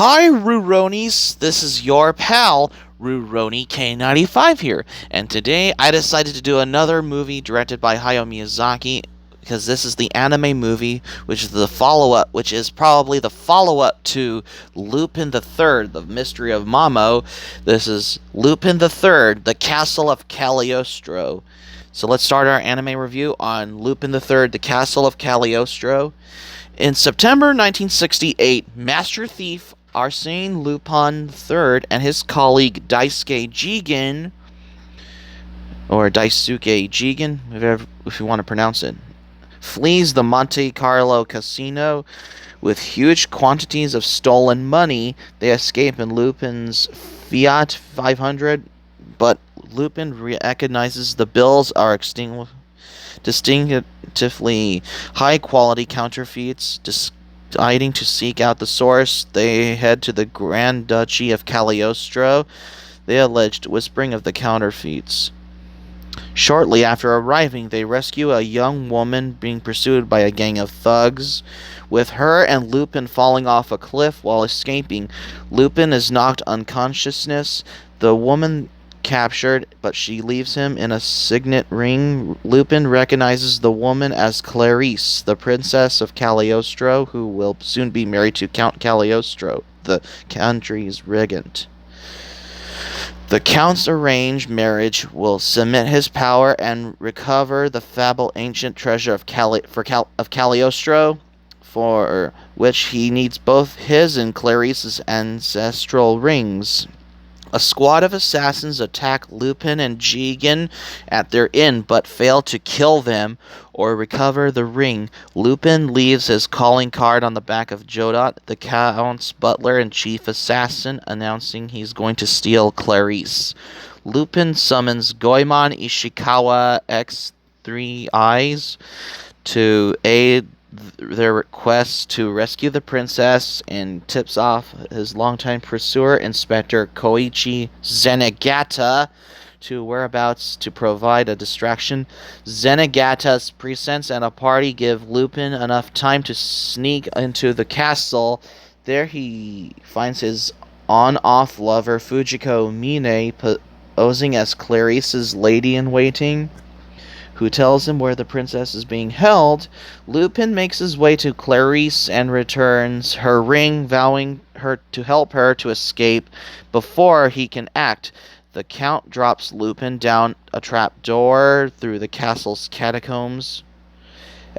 Hi, Ruronis. This is your pal, Ruroni K95 here. And today I decided to do another movie directed by Hayao Miyazaki because this is the anime movie, which is probably the follow-up to Lupin the Third, the Mystery of Mamo. This is Lupin the Third, the Castle of Cagliostro. So let's start our anime review on Lupin the Third, the Castle of Cagliostro. In September 1968, Master Thief Arsène Lupin III and his colleague Daisuke Jigen, or Daisuke Jigen, if you want to pronounce it, flees the Monte Carlo casino with huge quantities of stolen money. They escape in Lupin's Fiat 500, but Lupin recognizes the bills are distinctively high-quality counterfeits. Deciding to seek out the source, they head to the Grand Duchy of Cagliostro, the alleged whispering of the counterfeits. Shortly after arriving, they rescue a young woman being pursued by a gang of thugs. With her and Lupin falling off a cliff while escaping, Lupin is knocked unconsciousness. The woman captured, but she leaves him in a signet ring. Lupin recognizes the woman as Clarice, the princess of Cagliostro, who will soon be married to Count Cagliostro, the country's regent. The Count's arranged marriage will cement his power and recover the fable ancient treasure of Cagliostro, for which he needs both his and Clarice's ancestral rings. A squad of assassins attack Lupin and Jigen at their inn, but fail to kill them or recover the ring. Lupin leaves his calling card on the back of Jodot, the Count's butler and chief assassin, announcing he's going to steal Clarice. Lupin summons Goemon Ishikawa X3 Eyes to aid their request to rescue the princess and tips off his longtime pursuer, Inspector Koichi Zenigata, to whereabouts to provide a distraction. Zenigata's presence and a party give Lupin enough time to sneak into the castle. There he finds his on-off lover Fujiko Mine posing as Clarice's lady-in-waiting, who tells him where the princess is being held. Lupin makes his way to Clarice and returns her ring, vowing her to help her to escape before he can act. The Count drops Lupin down a trap door through the castle's catacombs.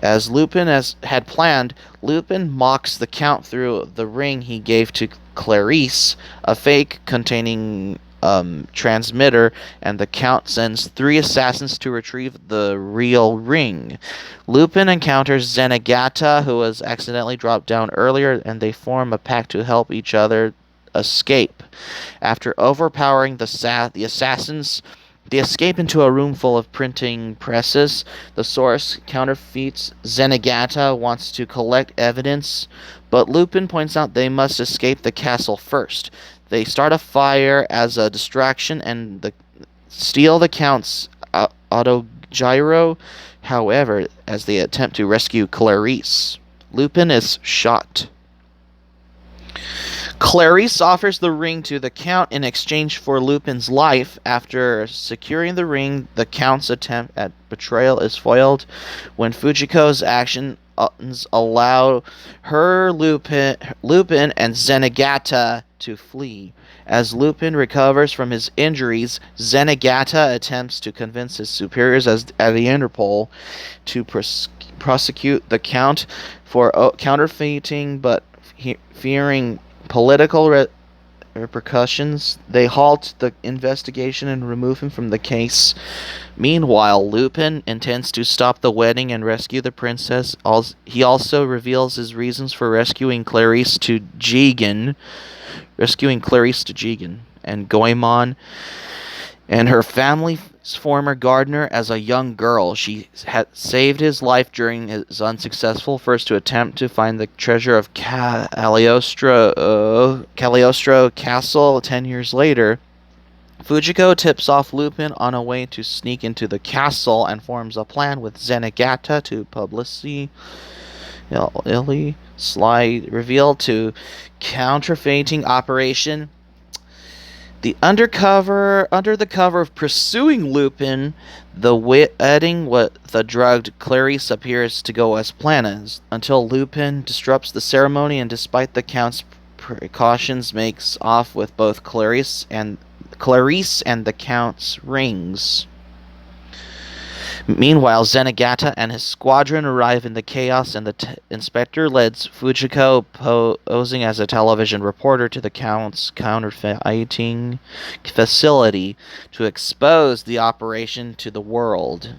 As Lupin had planned, Lupin mocks the Count through the ring he gave to Clarice, a fake containing transmitter, and the Count sends 3 assassins to retrieve the real ring. Lupin encounters Zenigata, who was accidentally dropped down earlier, and they form a pact to help each other escape. After overpowering the assassins, they escape into a room full of printing presses. The source counterfeits. Zenigata wants to collect evidence, but Lupin points out they must escape the castle first. They start a fire as a distraction and steal the Count's autogyro, however, as they attempt to rescue Clarice. Lupin is shot. Clarice offers the ring to the Count in exchange for Lupin's life. After securing the ring, the Count's attempt at betrayal is foiled when Fujiko's actions allow Lupin and Zenigata to flee. As Lupin recovers from his injuries, Zenigata attempts to convince his superiors at the Interpol to prosecute the Count for counterfeiting, but fearing political repercussions, they halt the investigation and remove him from the case. Meanwhile, Lupin intends to stop the wedding and rescue the princess. He also reveals his reasons for rescuing Clarice to Jigen, and Goemon and her family's former gardener as a young girl. She had saved his life during his unsuccessful first attempt to find the treasure of Cagliostro Castle 10 years later. Fujiko tips off Lupin on a way to sneak into the castle and forms a plan with Zenigata to publicly slide reveal to counterfeiting operation. Under the cover of pursuing Lupin, the wedding with the drugged Clarice appears to go as planned, until Lupin disrupts the ceremony and, despite the Count's precautions, makes off with both Clarice and the Count's rings. Meanwhile, Zenigata and his squadron arrive in the chaos, and the inspector leads Fujiko, posing as a television reporter, to the Count's counterfeiting facility to expose the operation to the world.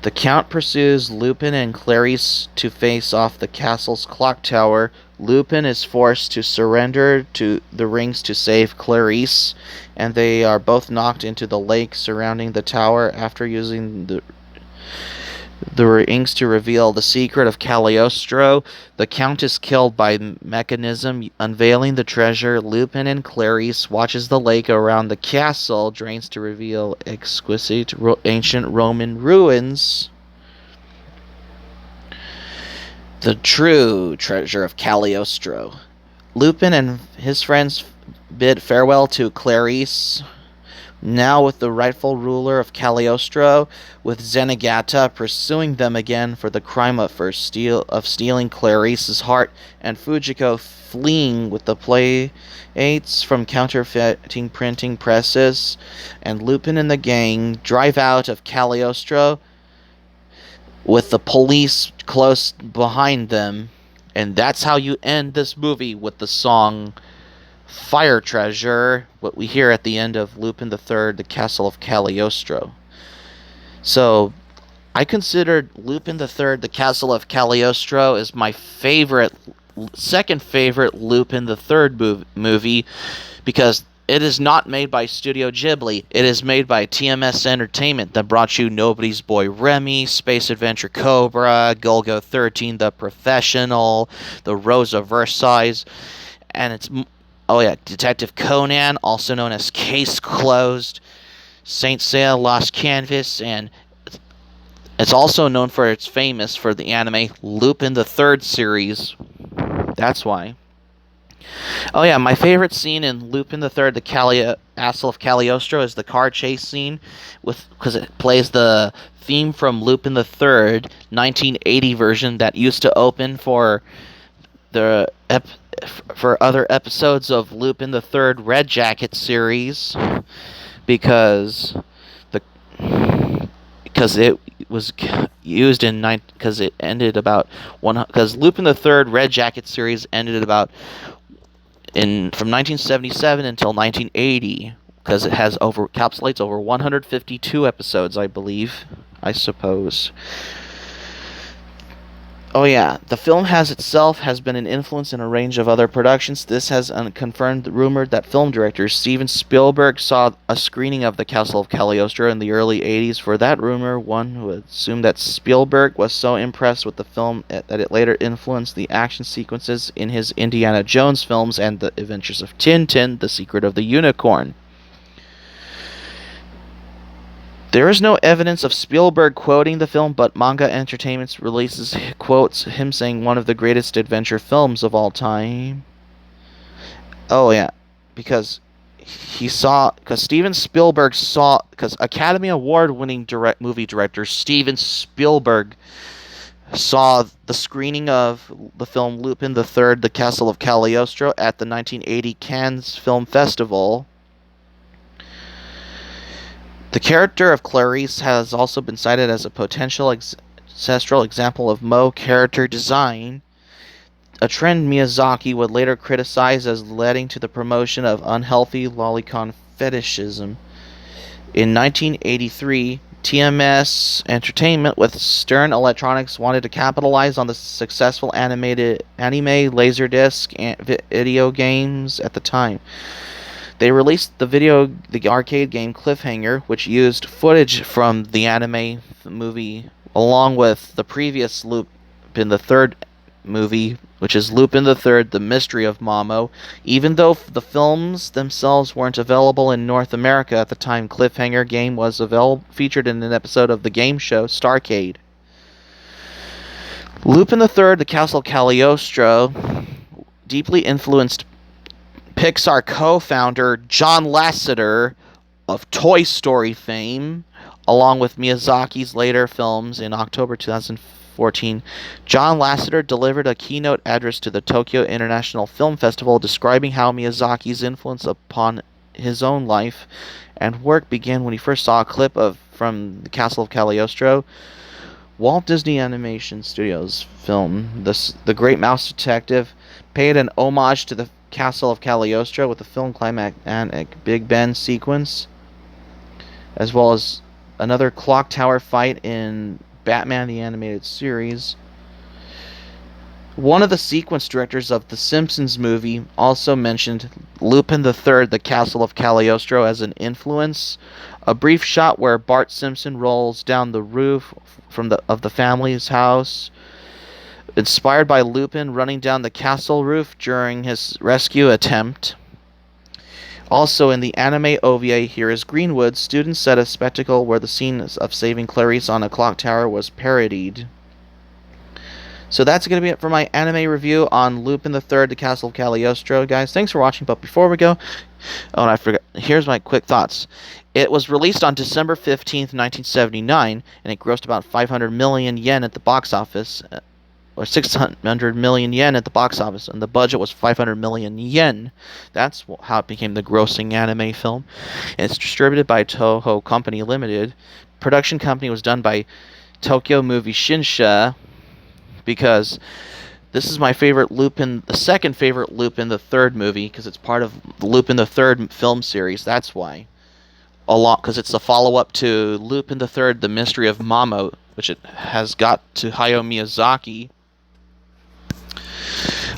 The Count pursues Lupin and Clarice to face off the castle's clock tower. Lupin is forced to surrender to the rings to save Clarice, and they are both knocked into the lake surrounding the tower. After using the rings to reveal the secret of Cagliostro, the Count is killed by mechanism. Unveiling the treasure, Lupin and Clarice watches the lake around the castle drains to reveal exquisite ancient Roman ruins. The true treasure of Cagliostro. Lupin and his friends bid farewell to Clarice, now with the rightful ruler of Cagliostro, with Zenigata pursuing them again for the crime of stealing Clarice's heart, and Fujiko fleeing with the plates from counterfeiting printing presses, and Lupin and the gang drive out of Cagliostro with the police close behind them. And that's how you end this movie, with the song Fire Treasure, what we hear at the end of Lupin the Third, The Castle of Cagliostro. So, I considered Lupin the Third, The Castle of Cagliostro as my second favorite Lupin the Third movie, because it is not made by Studio Ghibli. It is made by TMS Entertainment, that brought you Nobody's Boy Remi, Space Adventure Cobra, Golgo 13, The Professional, The Rose of Versailles, and it's Detective Conan, also known as Case Closed, Saint Seiya Lost Canvas, and it's also known for its famous for the anime Lupin the Third series. That's why. Oh yeah, my favorite scene in Lupin the Third, The Castle of Cagliostro, is the car chase scene, because it plays the theme from Lupin the Third 1980 version that used to open for other episodes of Lupin the Third Red Jacket series, because it was used because it ended about because Lupin the Third Red Jacket series ended about from 1977 until 1980, because it has encapsulates over 152 episodes, I suppose. Oh yeah, the film has been an influence in a range of other productions. This has confirmed the rumor that film director Steven Spielberg saw a screening of The Castle of Cagliostro in the early 80s. For that rumor, one would assume that Spielberg was so impressed with the film that it later influenced the action sequences in his Indiana Jones films and The Adventures of Tintin, The Secret of the Unicorn. There is no evidence of Spielberg quoting the film, but Manga Entertainment releases quotes him saying one of the greatest adventure films of all time. Oh yeah, because Steven Spielberg because Academy Award winning movie director Steven Spielberg saw the screening of the film Lupin the Third, The Castle of Cagliostro at the 1980 Cannes Film Festival. The character of Clarice has also been cited as a potential ancestral example of Moe character design, a trend Miyazaki would later criticize as leading to the promotion of unhealthy lolicon fetishism. In 1983, TMS Entertainment with Stern Electronics wanted to capitalize on the successful anime Laserdisc and video games at the time. They released the arcade game Cliffhanger, which used footage from the anime movie, along with the previous Lupin the Third movie, which is Lupin the Third, The Mystery of Mamo. Even though the films themselves weren't available in North America at the time, Cliffhanger game was featured in an episode of the game show Starcade. Lupin the Third, The Castle of Cagliostro, deeply influenced Pixar co-founder John Lasseter of Toy Story fame, along with Miyazaki's later films in October 2014. John Lasseter delivered a keynote address to the Tokyo International Film Festival describing how Miyazaki's influence upon his own life and work began when he first saw a clip from The Castle of Cagliostro. Walt Disney Animation Studios film The Great Mouse Detective paid an homage to the Castle of Cagliostro with the film climax and Big Ben sequence, as well as another clock tower fight in Batman the Animated Series. One of the sequence directors of the Simpsons movie also mentioned Lupin the Third, The Castle of Cagliostro as an influence. A brief shot where Bart Simpson rolls down the roof of the family's house, inspired by Lupin running down the castle roof during his rescue attempt. Also in the anime OVA Here is Greenwood, students set a spectacle where the scene of saving Clarice on a clock tower was parodied. So that's going to be it for my anime review on Lupin the Third, The Castle of Cagliostro. Guys, thanks for watching, but before we go, oh, and I forgot, here's my quick thoughts. It was released on December 15th, 1979, and it grossed about 500 million yen at the box office, or 600 million yen at the box office, and the budget was 500 million yen. That's how it became the grossing anime film. And it's distributed by Toho Company Limited. Production company was done by Tokyo Movie Shinsha, because this is my favorite Lupin, the second favorite Lupin the Third movie, because it's part of the Lupin the Third film series. That's why. Because it's a follow-up to Lupin the Third, The Mystery of Mamo, which it has got to Hayao Miyazaki.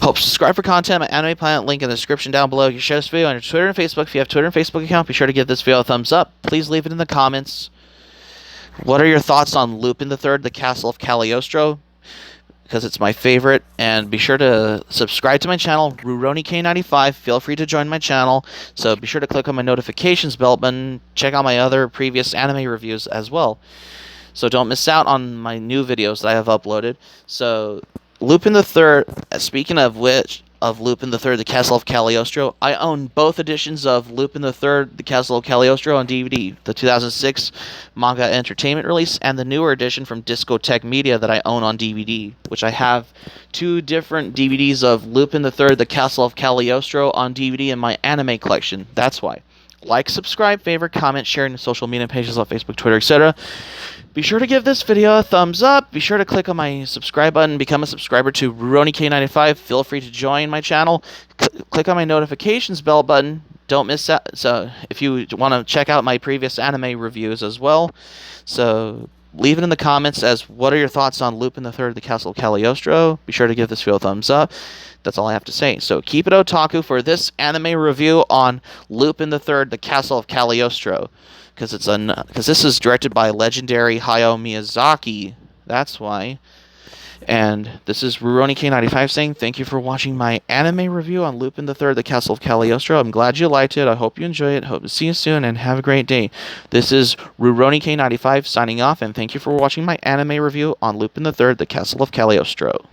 Hope subscribe for content. My Anime Planet link in the description down below. You can share this video on your Twitter and Facebook. If you have Twitter and Facebook account, be sure to give this video a thumbs up. Please leave it in the comments. What are your thoughts on Lupin the Third, The Castle of Cagliostro? Because it's my favorite, and be sure to subscribe to my channel, RuRoniK95. Feel free to join my channel, so be sure to click on my notifications bell button. Check out my other previous anime reviews as well, so don't miss out on my new videos that I have uploaded. So, Lupin the Third, speaking of which, of Lupin the Third, The Castle of Cagliostro, I own both editions of Lupin the Third, The Castle of Cagliostro on DVD. The 2006 Manga Entertainment release, and the newer edition from Discotek Media that I own on DVD, which I have two different DVDs of Lupin the Third, The Castle of Cagliostro on DVD in my anime collection. That's why. Like, subscribe, favorite, comment, share in social media pages on Facebook, Twitter, etc. Be sure to give this video a thumbs up. Be sure to click on my subscribe button. Become a subscriber to RuRoniK95. Feel free to join my channel. Click on my notifications bell button. Don't miss out. So if you want to check out my previous anime reviews as well. So leave it in the comments as what are your thoughts on Lupin the Third, The Castle of Cagliostro. Be sure to give this video a thumbs up. That's all I have to say. So keep it otaku for this anime review on Lupin the Third, The Castle of Cagliostro. Because this is directed by legendary Hayao Miyazaki. That's why. And this is RuRoniK95 saying thank you for watching my anime review on Lupin the Third, The Castle of Cagliostro. I'm glad you liked it. I hope you enjoy it. Hope to see you soon, and have a great day. This is RuRoniK95 signing off, and thank you for watching my anime review on Lupin the Third, The Castle of Cagliostro.